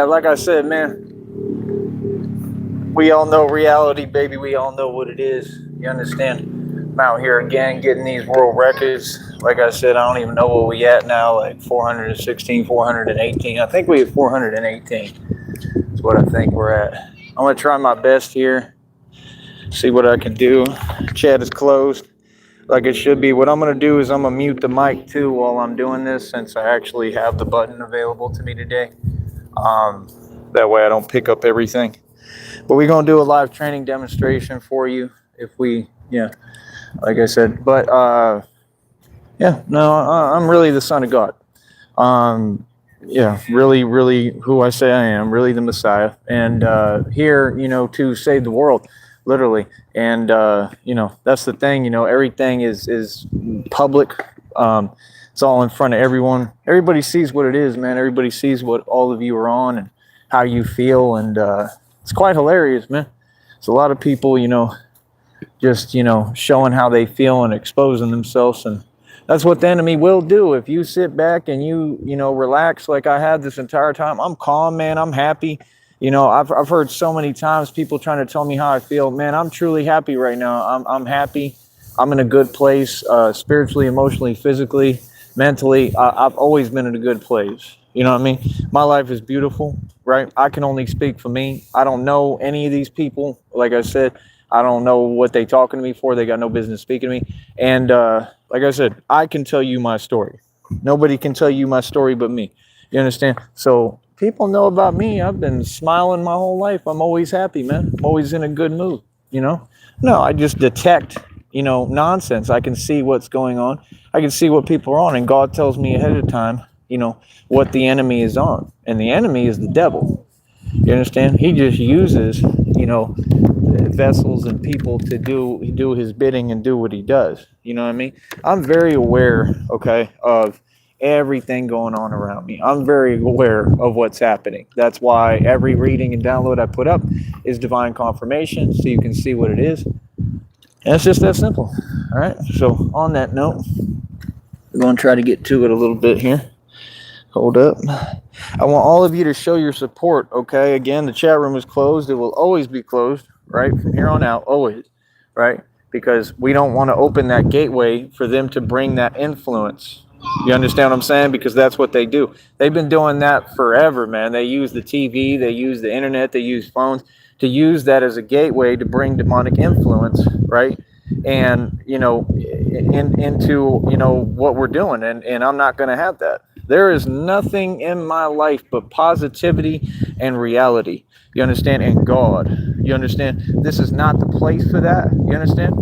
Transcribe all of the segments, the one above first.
like I said, man, we all know reality, baby. We all know what it is. You understand? I'm out here again getting these world records. Like I said, I don't even know where we at now, like 416, 418. I think we at 418 is what I think we're at. I'm going to try my best here, see what I can do. Chat is closed like it should be. What I'm going to do is I'm going to mute the mic too while I'm doing this since I actually have the button available to me today. Um, that way I don't pick up everything. But we're going to do a live training demonstration for you if we, yeah, like I said. But, yeah, no, I'm really the Son of God. Yeah, really, really who I say I am, really the Messiah. And here, to save the world, literally. And, that's the thing, everything is public. It's all in front of everyone. Everybody sees what it is, man. Everybody sees what all of you are on and how you feel. And it's quite hilarious, man. It's a lot of people, just, showing how they feel and exposing themselves. And that's what the enemy will do. If you sit back and you relax like I had this entire time, I'm calm, man. I'm happy. I've heard so many times people trying to tell me how I feel. Man, I'm truly happy right now. I'm happy. I'm in a good place, spiritually, emotionally, physically, mentally. I've always been in a good place. You know what I mean? My life is beautiful, right? I can only speak for me. I don't know any of these people. Like I said, I don't know what they talking to me for. They got no business speaking to me. And like I said, I can tell you my story. Nobody can tell you my story but me. You understand? So people know about me. I've been smiling my whole life. I'm always happy, man. I'm always in a good mood, No, I just detect, nonsense. I can see what's going on. I can see what people are on. And God tells me ahead of time, what the enemy is on. And the enemy is the devil. You understand? He just uses, vessels and people to do his bidding and do what he does. You know what I mean? I'm very aware, okay, of everything going on around me. I'm very aware of what's happening. That's why every reading and download I put up is divine confirmation, so you can see what it is. And it's just that simple. All right. So on that note, we're going to try to get to it a little bit here. Hold up. I want all of you to show your support, okay? Again, the chat room is closed. It will always be closed, right? From here on out, always, right? Because we don't want to open that gateway for them to bring that influence. You understand what I'm saying? Because that's what they do. They've been doing that forever, man. They use the TV, they use the internet, they use phones to use that as a gateway to bring demonic influence, right? And, into, what we're doing. And I'm not going to have that. There is nothing in my life but positivity and reality. You understand? And God. You understand? This is not the place for that. You understand?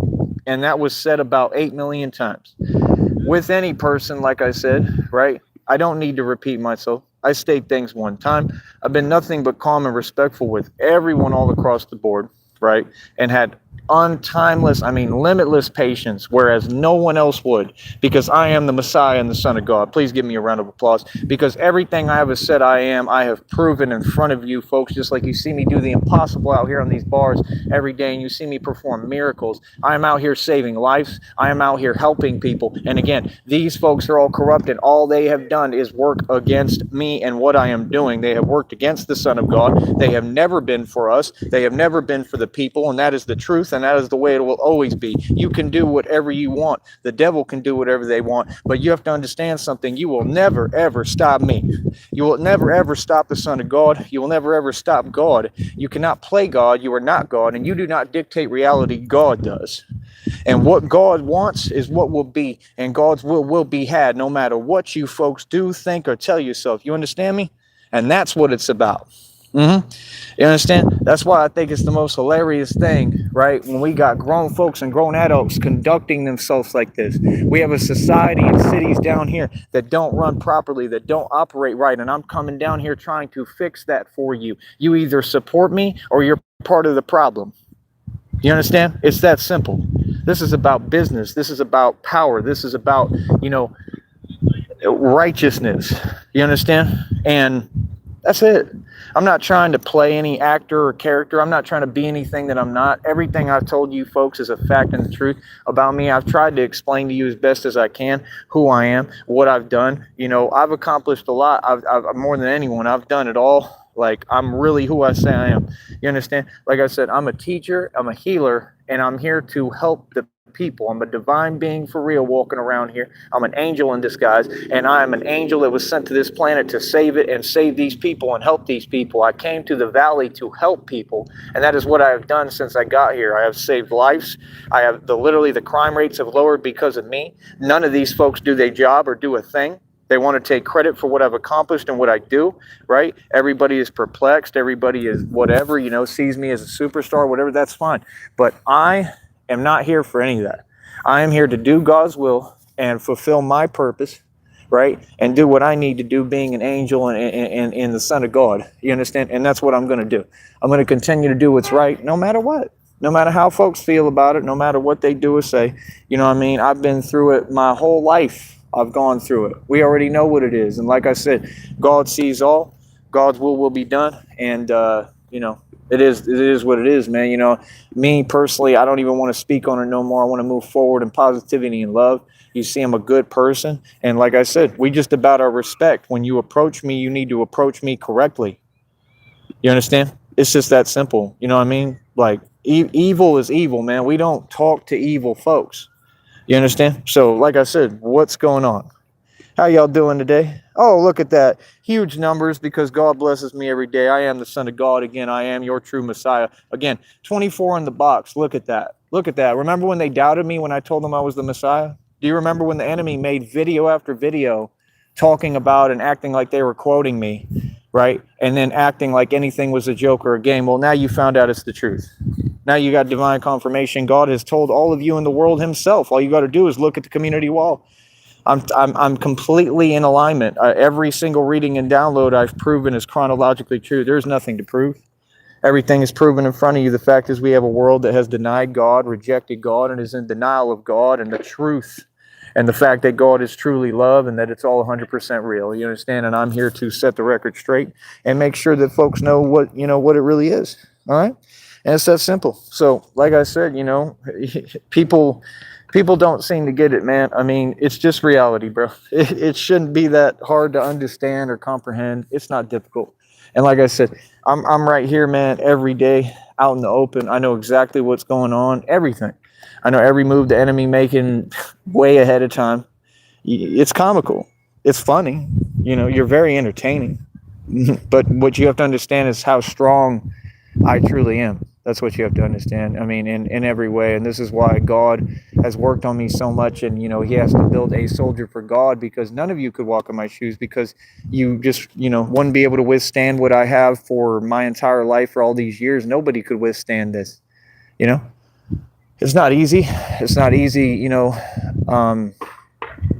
And that was said about 8 million times. With any person, like I said, right? I don't need to repeat myself. I state things one time. I've been nothing but calm and respectful with everyone all across the board, right? And had limitless patience, whereas no one else would, because I am the Messiah and the Son of God. Please give me a round of applause, because everything I have said I am, I have proven in front of you folks, just like you see me do the impossible out here on these bars every day, and you see me perform miracles. I am out here saving lives. I am out here helping people. And again, these folks are all corrupt, and all they have done is work against me and what I am doing. They have worked against the Son of God. They have never been for us. They have never been for the people, and that is the truth. And that is the way it will always be. You can do whatever you want. The devil can do whatever they want. But you have to understand something. You will never, ever stop me. You will never, ever stop the Son of God. You will never, ever stop God. You cannot play God. You are not God. And you do not dictate reality. God does. And what God wants is what will be. And God's will be had no matter what you folks do, think, or tell yourself. You understand me? And that's what it's about. You understand? That's why I think it's the most hilarious thing, right? When we got grown folks and grown adults conducting themselves like this. We have a society and cities down here that don't run properly, that don't operate right. And I'm coming down here trying to fix that for you. You either support me or you're part of the problem. You understand? It's that simple. This is about business. This is about power. This is about, righteousness. You understand? And that's it. I'm not trying to play any actor or character. I'm not trying to be anything that I'm not. Everything I've told you folks is a fact and the truth about me. I've tried to explain to you as best as I can who I am, what I've done. I've accomplished a lot. I've more than anyone. I've done it all. Like, I'm really who I say I am. You understand? Like I said, I'm a teacher, I'm a healer, and I'm here to help the people. I'm a divine being for real walking around here. I'm an angel in disguise, and I am an angel that was sent to this planet to save it and save these people and help these people. I came to the valley to help people, and that is what I have done since I got here. I have saved lives. I have literally the crime rates have lowered because of me. None of these folks do their job or do a thing. They want to take credit for what I've accomplished and what I do, right? Everybody is perplexed. Everybody is whatever, sees me as a superstar, whatever, that's fine. But I am not here for any of that. I am here to do God's will and fulfill my purpose, right? And do what I need to do being an angel and the son of God. You understand? And that's what I'm going to do. I'm going to continue to do what's right no matter what. No matter how folks feel about it, no matter what they do or say. You know what I mean? I've been through it my whole life. I've gone through it. We already know what it is. And like I said, God sees all. God's will be done. And, it is what it is, man. Me personally, I don't even want to speak on it no more. I want to move forward in positivity and love. You see, I'm a good person. And like I said, we just about our respect. When you approach me, you need to approach me correctly. You understand? It's just that simple. You know what I mean? Like, evil is evil, man. We don't talk to evil folks. You understand? So, like I said, what's going on? How y'all doing today? Oh, look at that. Huge numbers because God blesses me every day. I am the Son of God. Again, I am your true Messiah. Again, 24 in the box. Look at that. Look at that. Remember when they doubted me when I told them I was the Messiah? Do you remember when the enemy made video after video talking about and acting like they were quoting me, right? And then acting like anything was a joke or a game? Well, now you found out it's the truth. Now you got divine confirmation. God has told all of you in the world himself. All you got to do is look at the community wall. I'm completely in alignment. Every single reading and download I've proven is chronologically true. There's nothing to prove. Everything is proven in front of you. The fact is we have a world that has denied God, rejected God, and is in denial of God and the truth. And the fact that God is truly love and that it's all 100% real. You understand? And I'm here to set the record straight and make sure that folks know what it really is. All right? And it's that simple. So, like I said, people don't seem to get it, man. I mean, it's just reality, bro. It shouldn't be that hard to understand or comprehend. It's not difficult. And like I said, I'm right here, man, every day out in the open. I know exactly what's going on, everything. I know every move the enemy making way ahead of time. It's comical. It's funny. You're very entertaining. But what you have to understand is how strong I truly am. That's what you have to understand. I mean, in every way. And this is why God has worked on me so much. And, he has to build a soldier for God because none of you could walk in my shoes because you just, wouldn't be able to withstand what I have for my entire life for all these years. Nobody could withstand this. It's not easy. It's not easy,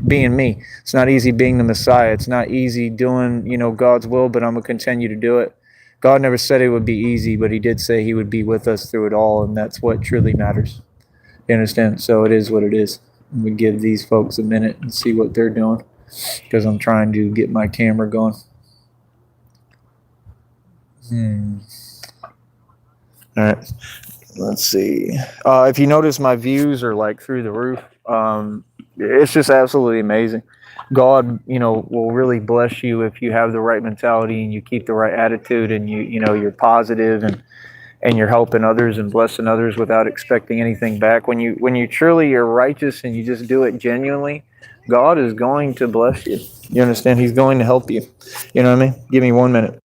being me. It's not easy being the Messiah. It's not easy doing, God's will, but I'm going to continue to do it. God never said it would be easy, but he did say he would be with us through it all, and that's what truly matters. You understand? So it is what it is. We give these folks a minute and see what they're doing because I'm trying to get my camera going. All right. Let's see. If you notice, my views are like through the roof. It's just absolutely amazing. God, will really bless you if you have the right mentality and you keep the right attitude and you're positive and you're helping others and blessing others without expecting anything back. When you truly are righteous and you just do it genuinely, God is going to bless you. You understand? He's going to help you. You know what I mean? Give me 1 minute.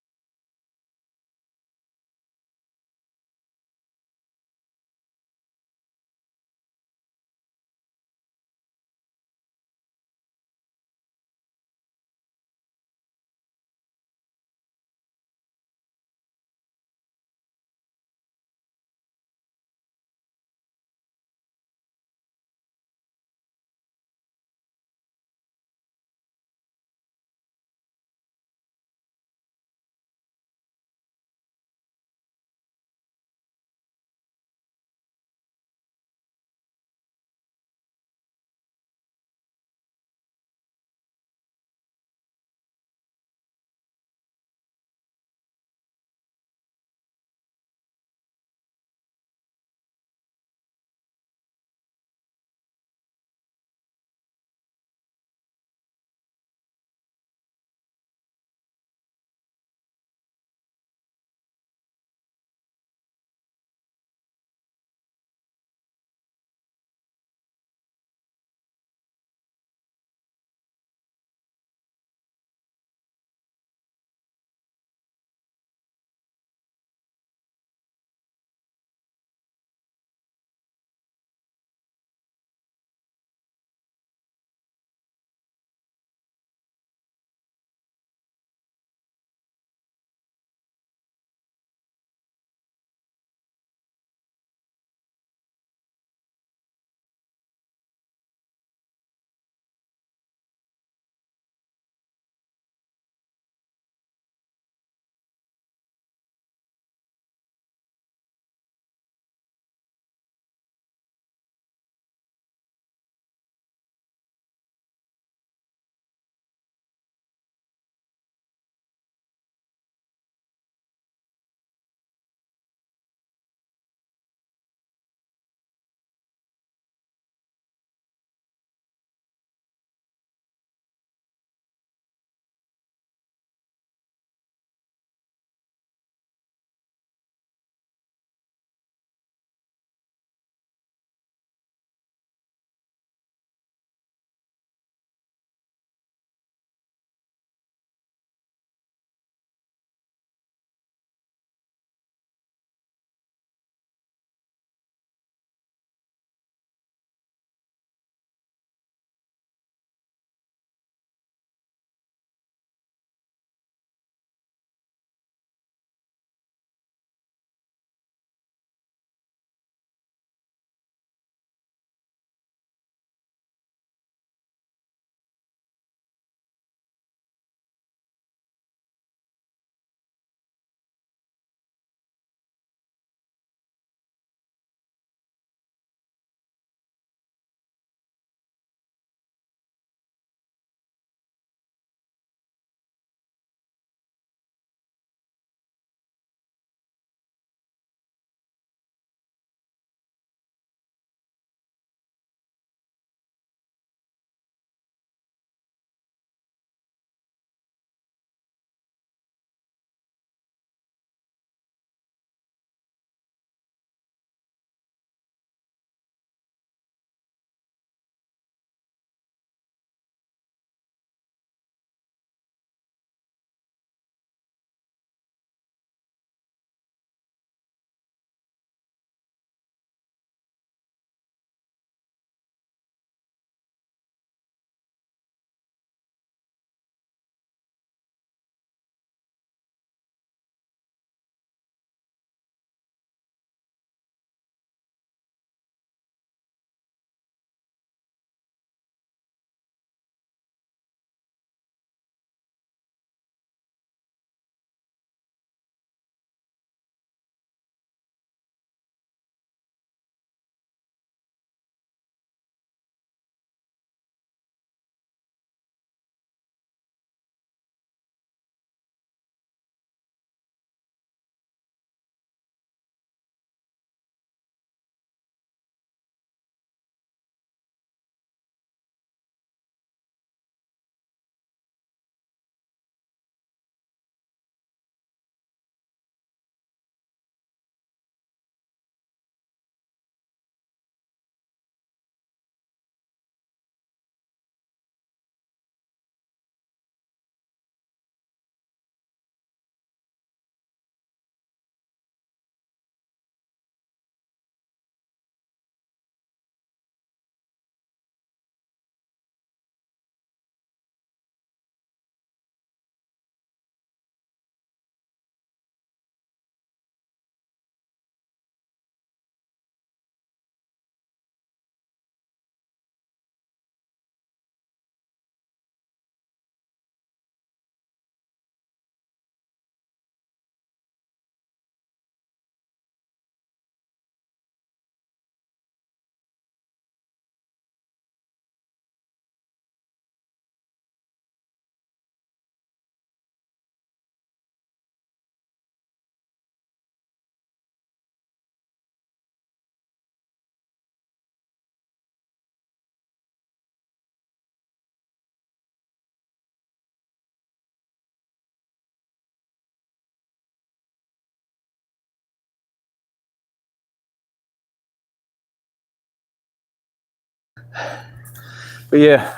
But yeah,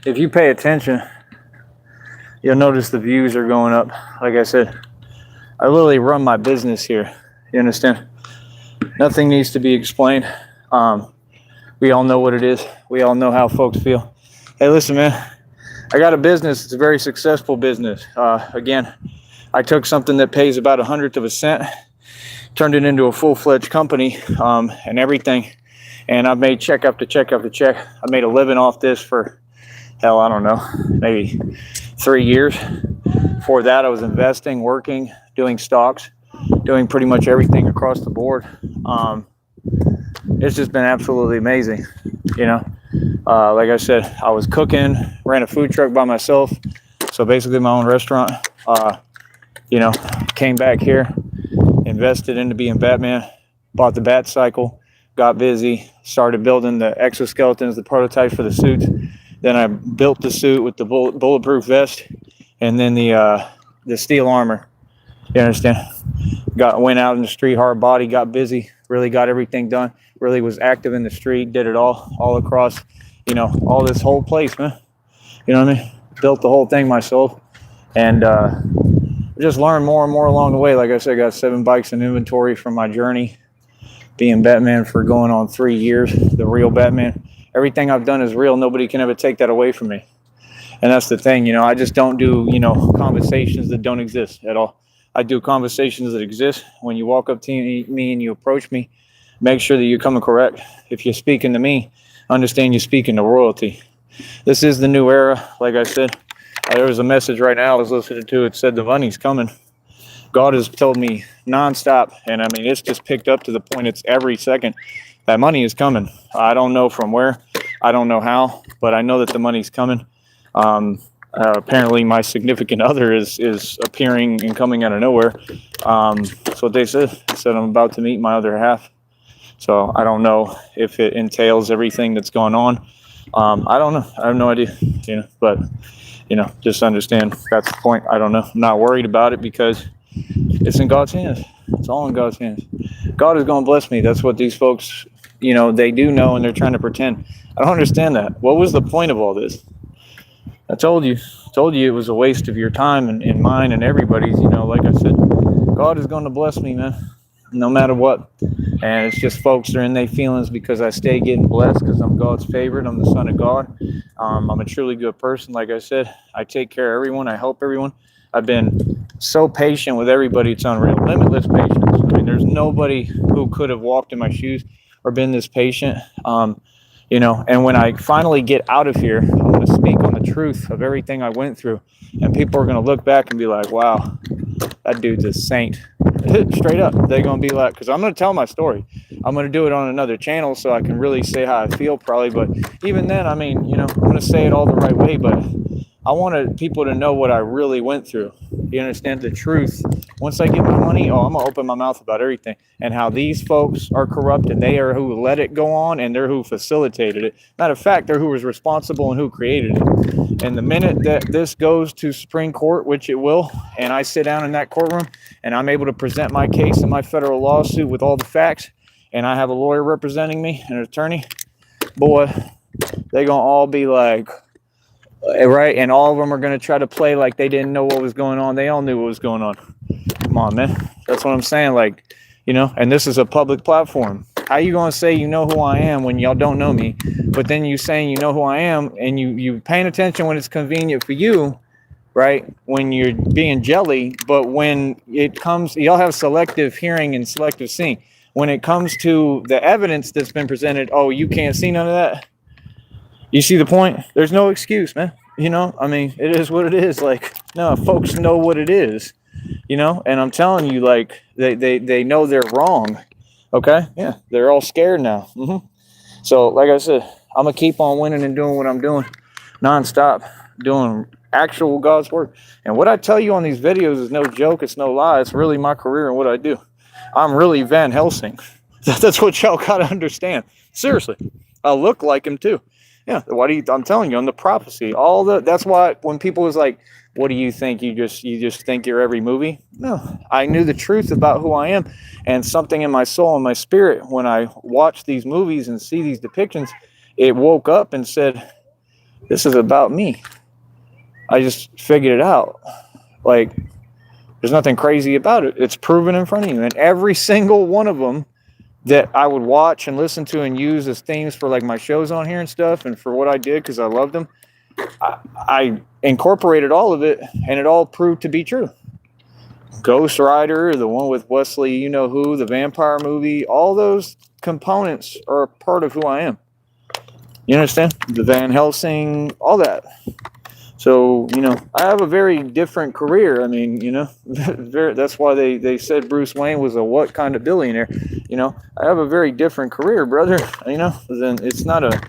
if you pay attention, you'll notice the views are going up. Like I said, I literally run my business here. You understand? Nothing needs to be explained. We all know what it is. We all know how folks feel. Hey, listen, man, I got a business. It's a very successful business. Again, I took something that pays about 1/100 of a cent, turned it into a full-fledged company, and everything. And I've made check after check after check. I made a living off this for, hell, I don't know, maybe 3 years. Before that, I was investing, working, doing stocks, doing pretty much everything across the board. It's just been absolutely amazing. You know, like I said, I was cooking, ran a food truck by myself. So basically my own restaurant. You know, came back here, invested into being Batman, bought the Bat Cycle, got busy, started building the exoskeletons, the prototypes for the suits. Then I built the suit with the bulletproof vest, and then the steel armor. You understand? Went out in the street, hard body, got busy, really got everything done. Really was active in the street, did it all across, you know, all this whole place, man. You know what I mean? Built the whole thing myself, and just learned more and more along the way. Like I said, I got 7 bikes in inventory from my journey being Batman for going on 3 years. The real Batman. Everything I've done is real. Nobody can ever take that away from me. And that's the thing, you know, I just don't do, you know, conversations that don't exist at all. I do conversations that exist. When you walk up to me and you approach me, make sure that you're coming correct. If you're speaking to me, understand you're speaking to royalty. This is the new era. Like I said, there was a message right now I was listening to. It said the money's coming. God has told me nonstop. And I mean, it's just picked up to the point it's every second. That money is coming. I don't know from where. I don't know how. But I know that the money's coming. Apparently my significant other is appearing and coming out of nowhere. That's what they said. They said I'm about to meet my other half. So I don't know if it entails everything that's going on. I don't know. I have no idea, you know, but, you know, just understand that's the point. I don't know. I'm not worried about it because it's in God's hands. It's all in God's hands. God is going to bless me. That's what these folks, you know, they do know, and they're trying to pretend. I don't understand that. What was the point of all this? I told you it was a waste of your time and mine and everybody's, you know, like I said, God is going to bless me, man, no matter what. And it's just folks are in their feelings because I stay getting blessed because I'm God's favorite. I'm the son of God. I'm a truly good person. Like I said, I take care of everyone. I help everyone. I've been so patient with everybody. It's unreal. Limitless patience. I mean, there's nobody who could have walked in my shoes or been this patient. You know, and when I finally get out of here, I'm going to speak on the truth of everything I went through. And people are going to look back and be like, wow, that dude's a saint. Straight up. They're going to be like, because I'm going to tell my story. I'm going to do it on another channel so I can really say how I feel probably. But even then, I mean, you know, I'm going to say it all the right way. But I wanted people to know what I really went through. You understand the truth. Once I get my money, I'm going to open my mouth about everything. And how these folks are corrupt and they are who let it go on and they're who facilitated it. Matter of fact, they're who was responsible and who created it. And the minute that this goes to Supreme Court, which it will, and I sit down in that courtroom and I'm able to present my case in my federal lawsuit with all the facts, and I have a lawyer representing me, an attorney, boy, they're going to all be like, right? And all of them are going to try to play like they didn't know what was going on. They all knew what was going on. Come on, man. That's what I'm saying. Like, you know, and this is a public platform. How you going to say you know who I am when y'all don't know me? But then you saying you know who I am and you paying attention when it's convenient for you, right? When you're being jelly. But when it comes, y'all have selective hearing and selective seeing. When it comes to the evidence that's been presented, oh, you can't see none of that. You see the point? There's no excuse, man. You know, I mean, it is what it is. Like, no, folks know what it is, you know, and I'm telling you, like, they know they're wrong. Okay. Yeah. They're all scared now. So, like I said, I'm going to keep on winning and doing what I'm doing nonstop, doing actual God's work. And what I tell you on these videos is no joke. It's no lie. It's really my career and what I do. I'm really Van Helsing. That's what y'all got to understand. Seriously. I look like him too. Yeah, I'm telling you, on the prophecy, that's why when people was like, what do you think? You just think you're every movie? No, I knew the truth about who I am, and something in my soul and my spirit when I watch these movies and see these depictions, it woke up and said, this is about me. I just figured it out. Like, there's nothing crazy about it. It's proven in front of you. And every single one of them that I would watch and listen to and use as themes for like my shows on here and stuff, and for what I did because I loved them, I incorporated all of it, and it all proved to be true. Ghost Rider, the one with Wesley, you know who, the vampire movie, all those components are a part of who I am. You understand? The Van Helsing, all that. So, you know, I have a very different career. I mean, you know, that's why they said Bruce Wayne was a what kind of billionaire. You know, I have a very different career, brother. You know, then it's not a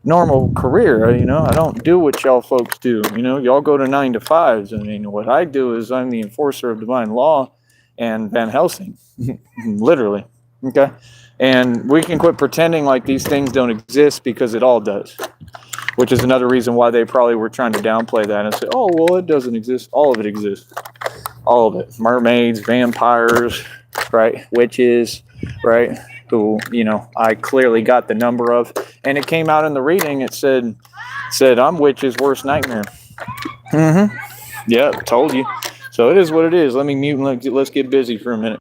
normal career. You know, I don't do what y'all folks do. You know, y'all go to 9 to 5s. I mean, what I do is I'm the enforcer of divine law and Van Helsing, literally. Okay. And we can quit pretending like these things don't exist, because it all does. Which is another reason why they probably were trying to downplay that and say, oh, well, it doesn't exist. All of it exists. All of it. Mermaids, vampires, right? Witches, right? Who, you know, I clearly got the number of. And it came out in the reading. It said I'm witch's worst nightmare. Mm-hmm. Yeah, told you. So it is what it is. Let me mute and let's get busy for a minute.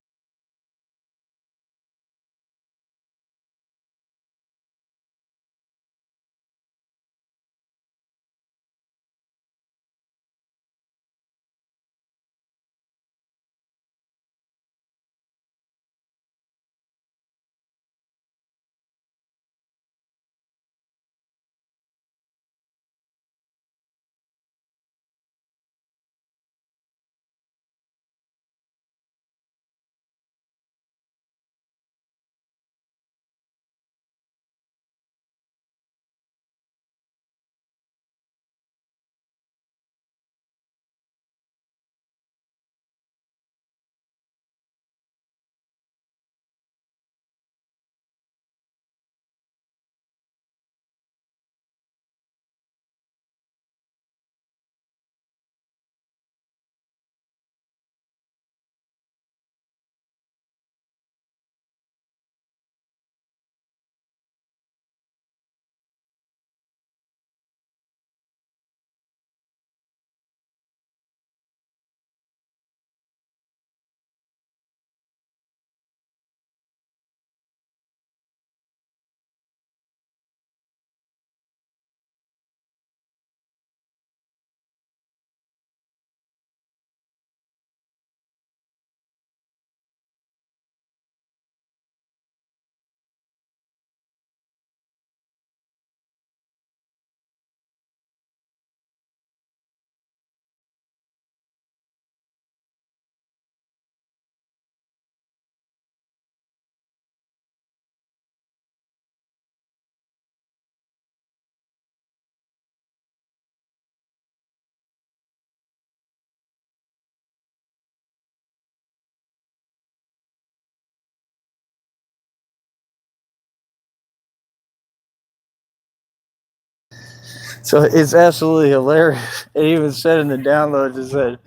So it's absolutely hilarious. It even said in the downloads, it said,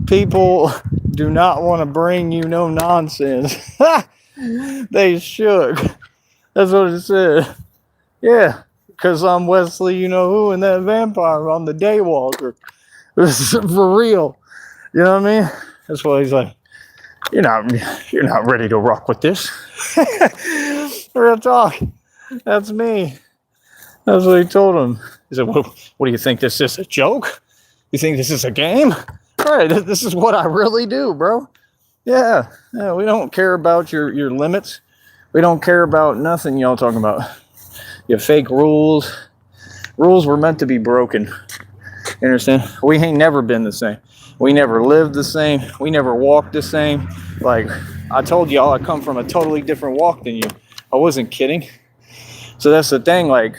people do not want to bring you no nonsense. They shook. That's what it said. Yeah, because I'm Wesley, you know who, and that vampire. I'm the Daywalker. For real. You know what I mean? That's why he's like, you're not ready to rock with this. Real talk. That's me. That's what he told him. He said, what do you think this is, a joke? You think this is a game? All right, this is what I really do, bro. Yeah, we don't care about your limits. We don't care about nothing y'all talking about. You have fake rules. Rules were meant to be broken. You understand? We ain't never been the same. We never lived the same. We never walked the same. Like, I told y'all, I come from a totally different walk than you. I wasn't kidding. So that's the thing, like,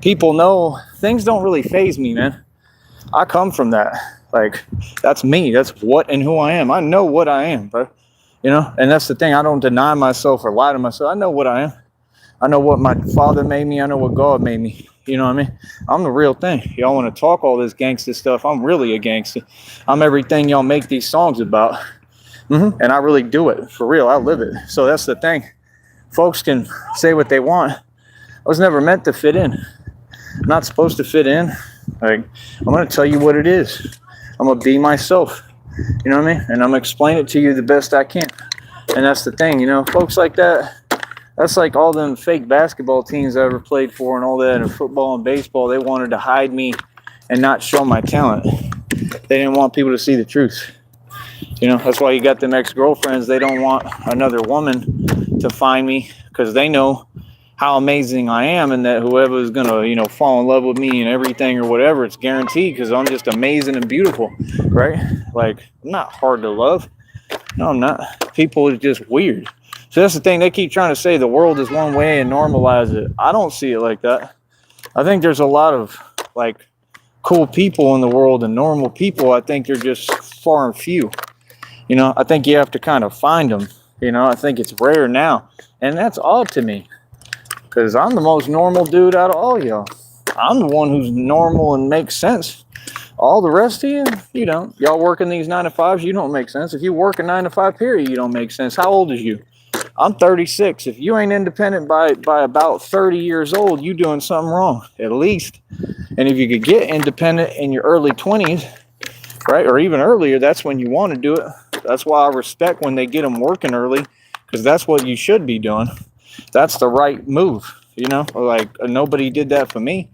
people know things don't really faze me, man. I come from that. Like, that's me. That's what and who I am. I know what I am, bro. You know? And that's the thing. I don't deny myself or lie to myself. I know what I am. I know what my father made me. I know what God made me. You know what I mean? I'm the real thing. Y'all want to talk all this gangster stuff. I'm really a gangster. I'm everything y'all make these songs about. And I really do it. For real. I live it. So that's the thing. Folks can say what they want. I was never meant to fit in. I'm not supposed to fit in. Like, I'm going to tell you what it is. I'm going to be myself. You know what I mean? And I'm going to explain it to you the best I can. And that's the thing, you know, folks like that, that's like all them fake basketball teams I ever played for and all that, and football and baseball. They wanted to hide me and not show my talent. They didn't want people to see the truth. You know, that's why you got them ex-girlfriends. They don't want another woman to find me because they know how amazing I am, and that whoever is going to, you know, fall in love with me and everything or whatever, it's guaranteed because I'm just amazing and beautiful, right? Like, I'm not hard to love. No, I'm not. People are just weird. So that's the thing. They keep trying to say the world is one way and normalize it. I don't see it like that. I think there's a lot of, like, cool people in the world and normal people. I think they're just far and few. You know, I think you have to kind of find them. You know, I think it's rare now. And that's odd to me. Because I'm the most normal dude out of all y'all. I'm the one who's normal and makes sense. All the rest of you, you don't. Y'all working these 9-to-5s, you don't make sense. If you work a 9-to-5 period, you don't make sense. How old is you? I'm 36. If you ain't independent by about 30 years old, you doing something wrong, at least. And if you could get independent in your early 20s, right, or even earlier, that's when you want to do it. That's why I respect when they get them working early, because that's what you should be doing. That's the right move, you know. Like, nobody did that for me.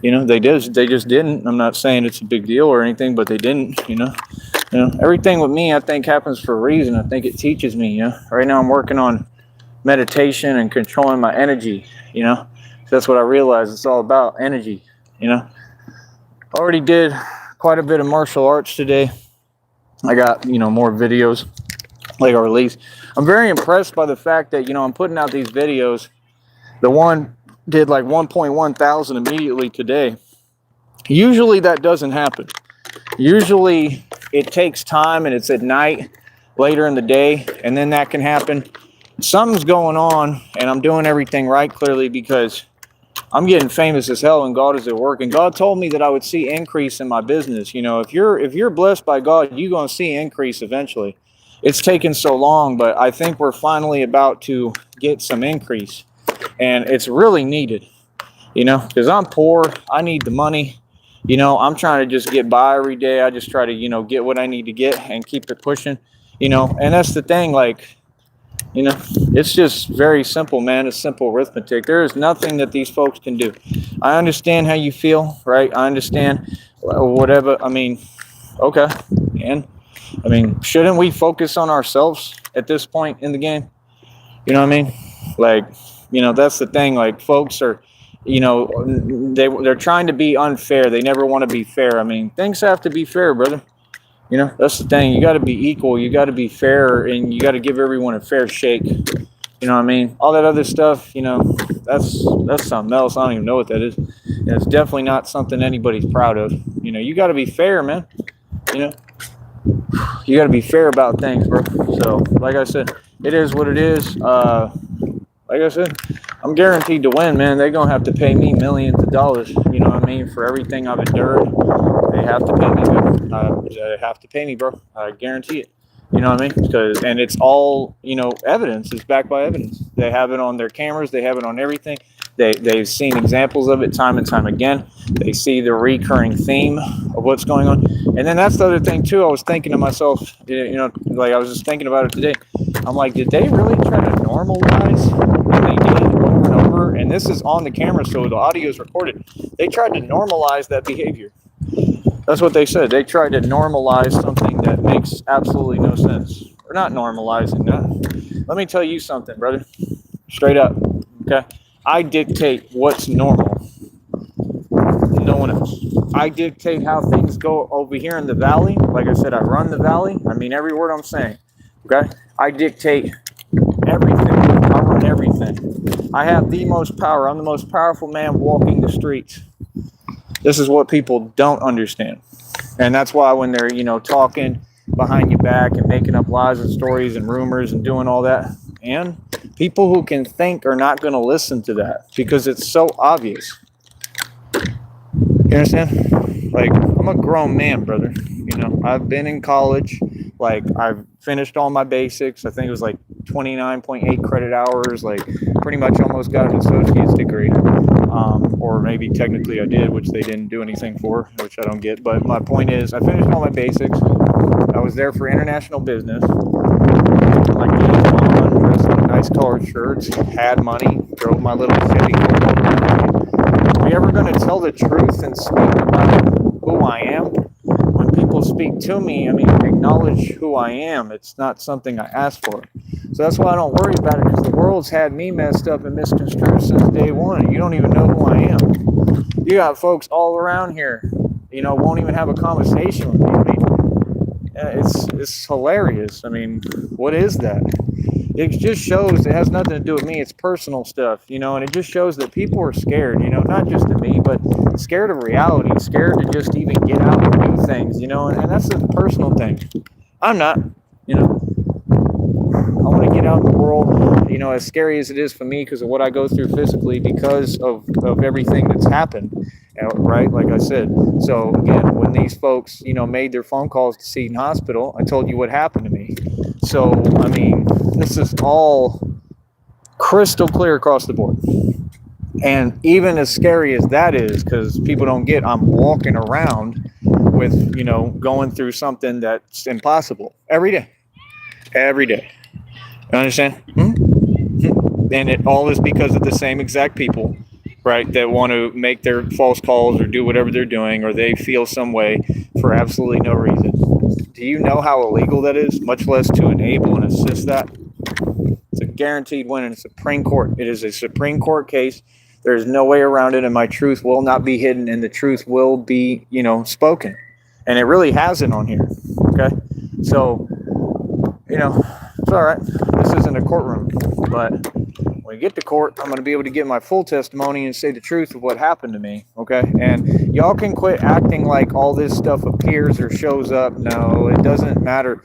You know, they just didn't. I'm not saying it's a big deal or anything, but they didn't, you know. Everything with me, I think, happens for a reason. I think it teaches me, you know. Right now I'm working on meditation and controlling my energy, you know. So that's what I realized. It's all about energy, you know. Already did quite a bit of martial arts today. I got, you know, more videos like I released. I'm very impressed by the fact that, you know, I'm putting out these videos. The one did like 1.1 thousand immediately today. Usually that doesn't happen. Usually it takes time and it's at night, later in the day, and then that can happen. Something's going on, and I'm doing everything right, clearly, because I'm getting famous as hell and God is at work. And God told me that I would see increase in my business. You know, if you're blessed by God, you're going to see increase eventually. It's taken so long, but I think we're finally about to get some increase. And it's really needed, you know, because I'm poor. I need the money. You know, I'm trying to just get by every day. I just try to, you know, get what I need to get and keep it pushing, you know. And that's the thing, like, you know, it's just very simple, man. It's simple arithmetic. There is nothing that these folks can do. I understand how you feel, right? I understand whatever. I mean, okay. And I mean, shouldn't we focus on ourselves at this point in the game? You know what I mean? Like, you know, that's the thing. Like, folks are, you know, they're trying to be unfair. They never want to be fair. I mean, things have to be fair, brother. You know, that's the thing. You got to be equal. You got to be fair, and you got to give everyone a fair shake. You know what I mean? All that other stuff, you know, that's something else. I don't even know what that is. And it's definitely not something anybody's proud of. You know, you got to be fair, man. You know, you got to be fair about things, bro. So, like I said, it is what it is. Like I said, I'm guaranteed to win, man. They're going to have to pay me millions of dollars, you know what I mean, for everything I've endured. They have to pay me, man. They have to pay me, bro. I guarantee it. You know what I mean? And it's all, you know, evidence. It's backed by evidence. They have it on their cameras. They have it on everything. They've seen examples of it time and time again. They see the recurring theme of what's going on. And then that's the other thing, too. I was thinking to myself, you know, like I was just thinking about it today. I'm like, did they really try to normalize? And they did it over and over. And this is on the camera, so the audio is recorded. They tried to normalize that behavior. That's what they said. They tried to normalize something that makes absolutely no sense. We're not normalizing that. Let me tell you something, brother. Straight up. Okay? I dictate what's normal. No one else. I dictate how things go over here in the valley. Like I said, I run the valley. I mean every word I'm saying. Okay? I dictate everything. I run everything. I have the most power. I'm the most powerful man walking the streets. This is what people don't understand. And that's why when they're, you know, talking behind your back and making up lies and stories and rumors and doing all that, and people who can think are not going to listen to that because it's so obvious. You understand? Like, I'm a grown man, brother. You know, I've been in college. Like, I've finished all my basics. I think it was like 29.8 credit hours, like pretty much almost got an associate's degree. Or maybe technically I did, which they didn't do anything for, which I don't get. But my point is, I finished all my basics. I was there for international business. Like dressed in nice colored shirts, had money, drove my little Chevy Cobalt. Are we ever going to tell the truth and speak about who I am? When people speak to me, I mean, acknowledge who I am. It's not something I ask for. So that's why I don't worry about it, because the world's had me messed up and misconstrued since day one. You don't even know who I am. You got folks all around here, won't even have a conversation with me. I mean, it's hilarious. I mean, what is that? It just shows it has nothing to do with me. It's personal stuff, and it just shows that people are scared, not just of me, but scared of reality, scared to just even get out and do things, and that's a personal thing. I'm not, I want to get out in the world, as scary as it is for me because of what I go through physically because of everything that's happened, right? Like I said. So, again, when these folks, made their phone calls to Seton Hospital, I told you what happened to me. So, I mean, this is all crystal clear across the board. And even as scary as that is, because people don't get, I'm walking around with, going through something that's impossible every day. Every day. You understand? And it all is because of the same exact people, right, that want to make their false calls or do whatever they're doing, or they feel some way for absolutely no reason. Do you know how illegal that is, much less to enable and assist that? It's a guaranteed win in the Supreme Court. It is a Supreme Court case. There's no way around it, and my truth will not be hidden, and the truth will be, spoken. And it really has it on here, okay? So, it's all right. This isn't a courtroom, but when we get to court, I'm going to be able to give my full testimony and say the truth of what happened to me, okay? And y'all can quit acting like all this stuff appears or shows up. No, it doesn't matter.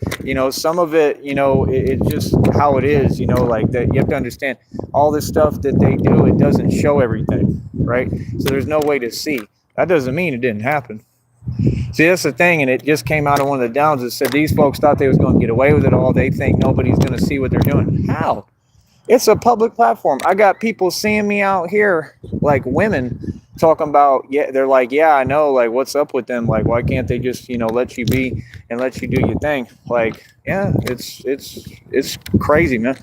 Some of it, it's just how it is, like that. You have to understand all this stuff that they do, it doesn't show everything, right? So there's no way to see. That doesn't mean it didn't happen. See, that's the thing, and it just came out of one of the downs that said these folks thought they was going to get away with it all. They think nobody's going to see what they're doing. How? It's a public platform. I got people seeing me out here, like women, talking about, yeah, they're like, yeah, I know, like, what's up with them? Like, why can't they just, let you be and let you do your thing? Like, yeah, it's crazy, man.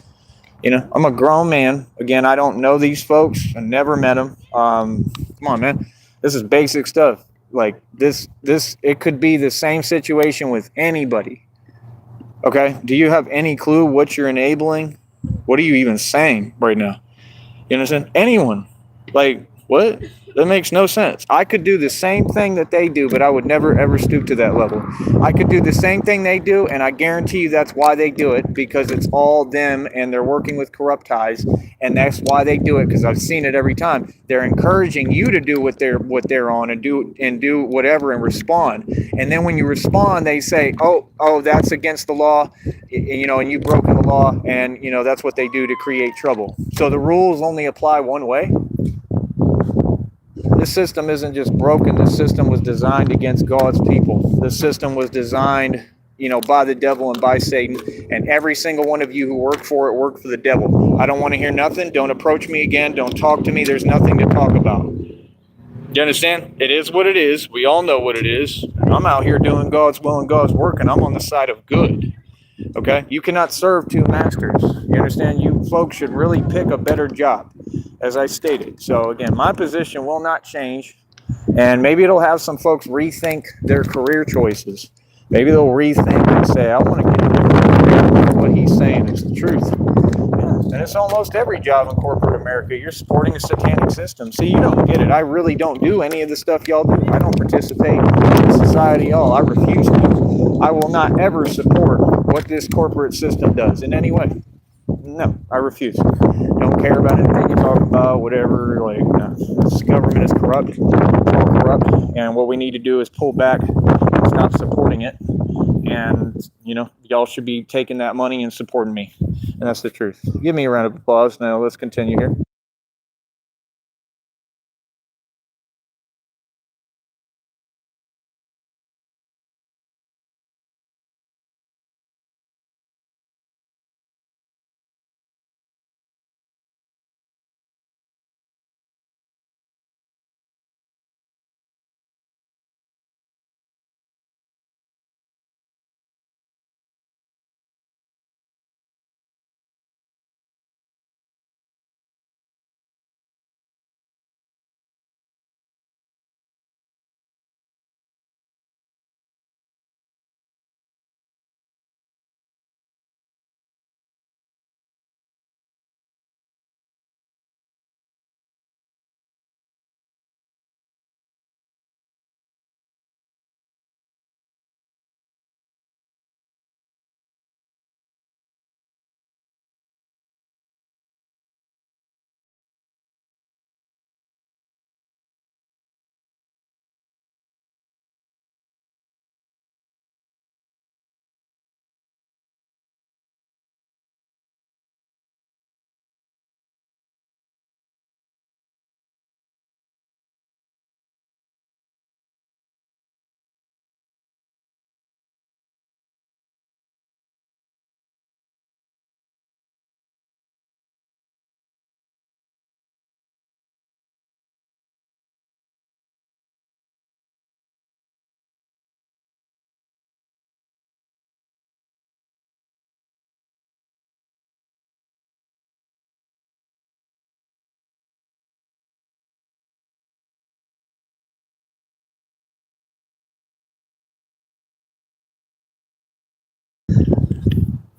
I'm a grown man. Again, I don't know these folks. I never met them. Come on, man. This is basic stuff. Like this, it could be the same situation with anybody. Okay. Do you have any clue what you're enabling? What are you even saying right now? You understand? Anyone. Like, what? That makes no sense. I could do the same thing that they do, but I would never ever stoop to that level. I could do the same thing they do, and I guarantee you that's why they do it, because it's all them and they're working with corrupt ties, and that's why they do it, because I've seen it every time. They're encouraging you to do what they're on and do whatever and respond. And then when you respond, they say, "Oh, that's against the law." And you've broken the law, and that's what they do to create trouble. So the rules only apply one way. This system isn't just broken. The system was designed against God's people. The system was designed, by the devil and by Satan. And every single one of you who worked for it worked for the devil. I don't want to hear nothing. Don't approach me again. Don't talk to me. There's nothing to talk about. You understand? It is what it is. We all know what it is. I'm out here doing God's will and God's work, and I'm on the side of good. Okay? You cannot serve two masters. You understand? You folks should really pick a better job, as I stated. So, again, my position will not change, and maybe it'll have some folks rethink their career choices. Maybe they'll rethink and say, I want to get into what he's saying is the truth. And it's almost every job in corporate America. You're supporting a satanic system. See, you don't get it. I really don't do any of the stuff y'all do. I don't participate in society at all. I refuse to. I will not ever support what this corporate system does in any way. No, I refuse. Don't care about anything you talk about, whatever. Like, no. This government is corrupt. It's all corrupt. And what we need to do is pull back and stop supporting it. And, y'all should be taking that money and supporting me. And that's the truth. Give me a round of applause. Now let's continue here.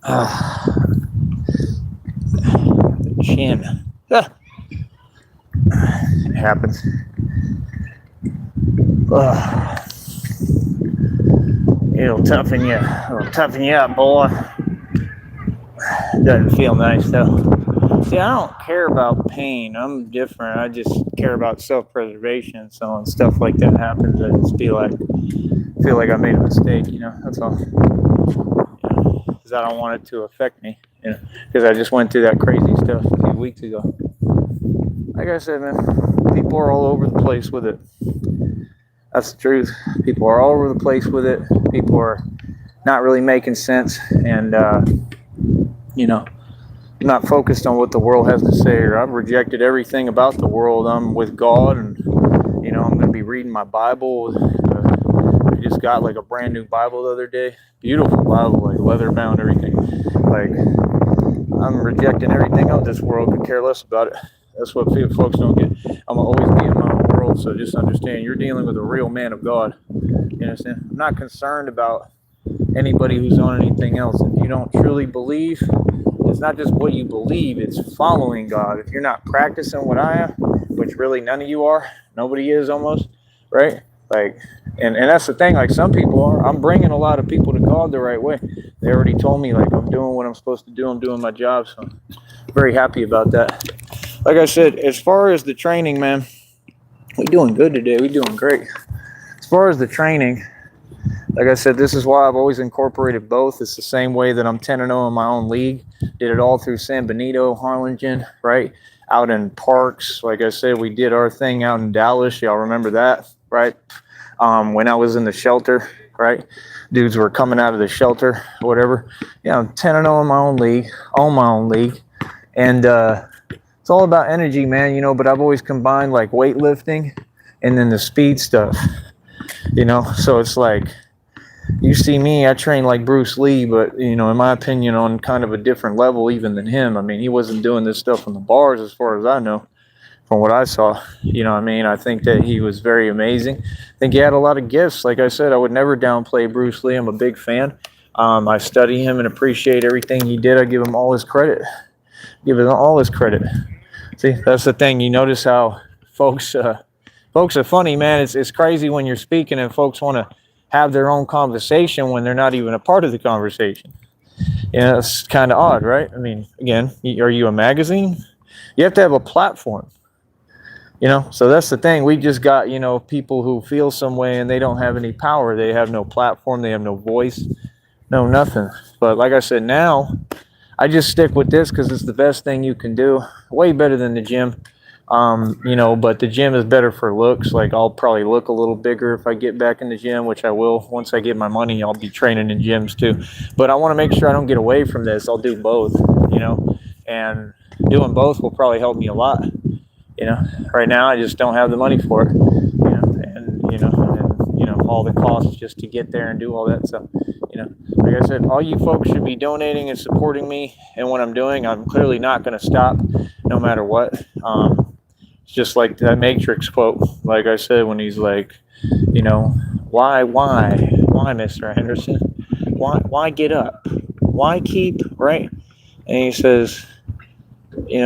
The chin. It happens. It'll toughen you. It'll toughen you up, boy. Doesn't feel nice though. See, I don't care about pain. I'm different. I just care about self-preservation. So when stuff like that happens, I just feel like I made a mistake. That's all. Because I don't want it to affect me. Because I just went through that crazy stuff a few weeks ago. Like I said, man, people are all over the place with it. That's the truth. People are all over the place with it. People are not really making sense, and not focused on what the world has to say. Or I've rejected everything about the world. I'm with God, and I'm going to be reading my Bible. I just got like a brand new Bible the other day. Beautiful Bible, like leather bound, everything. Like, I'm rejecting everything out of this world. Could care less about it. That's what folks don't get. I'm going to always be in my own world, so just understand you're dealing with a real man of God. You understand? I'm not concerned about anybody who's on anything else. If you don't truly believe, it's not just what you believe, it's following God. If you're not practicing what I am, which really none of you are, nobody is almost, right? Like, and that's the thing, like some people are. I'm bringing a lot of people to God the right way. They already told me, like, I'm doing what I'm supposed to do. I'm doing my job, so I'm very happy about that. Like I said, as far as the training, man, we're doing good today. We're doing great. As far as the training, like I said, this is why I've always incorporated both. It's the same way that I'm 10-0 in my own league. Did it all through San Benito, Harlingen, right? Out in parks. Like I said, we did our thing out in Dallas. Y'all remember that, right? When I was in the shelter, right? Dudes were coming out of the shelter, whatever. Yeah, I'm 10-0 in my own league, on my own league. And it's all about energy, man, but I've always combined like weightlifting and then the speed stuff, So it's like, you see me, I train like Bruce Lee, but, in my opinion, on kind of a different level even than him. I mean, he wasn't doing this stuff on the bars as far as I know, from what I saw. I think that he was very amazing. I think he had a lot of gifts. Like I said, I would never downplay Bruce Lee. I'm a big fan. I study him and appreciate everything he did. I give him all his credit. See, that's the thing. You notice how folks are funny, man. It's crazy when you're speaking and folks want to have their own conversation when they're not even a part of the conversation. It's kind of odd, right? I mean, again, are you a magazine? You have to have a platform, So that's the thing. We just got, people who feel some way and they don't have any power. They have no platform. They have no voice, no nothing. But like I said, now I just stick with this because it's the best thing you can do. Way better than the gym. But the gym is better for looks. Like, I'll probably look a little bigger if I get back in the gym, which I will. Once I get my money, I'll be training in gyms too. But I want to make sure I don't get away from this. I'll do both, and doing both will probably help me a lot. Right now I just don't have the money for it, and all the costs just to get there and do all that stuff. Like I said, all you folks should be donating and supporting me and what I'm doing. I'm clearly not going to stop no matter what. It's just like that Matrix quote, like I said, when he's like, why, Mr. Anderson? Why get up? Why keep, right? And he says, he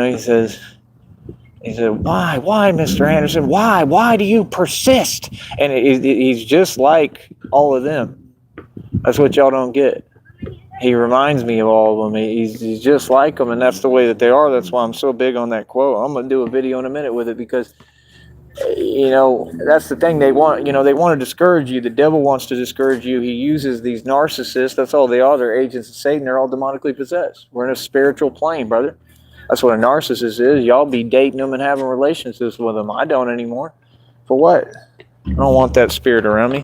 said, why, Mr. Anderson? Why do you persist? And he's just like all of them. That's what y'all don't get. He reminds me of all of them. He's just like them, and that's the way that they are. That's why I'm so big on that quote. I'm going to do a video in a minute with it because, that's the thing. They want, they want to discourage you. The devil wants to discourage you. He uses these narcissists. That's all they are. They're agents of Satan. They're all demonically possessed. We're in a spiritual plane, brother. That's what a narcissist is. Y'all be dating them and having relationships with them. I don't anymore. For what? I don't want that spirit around me.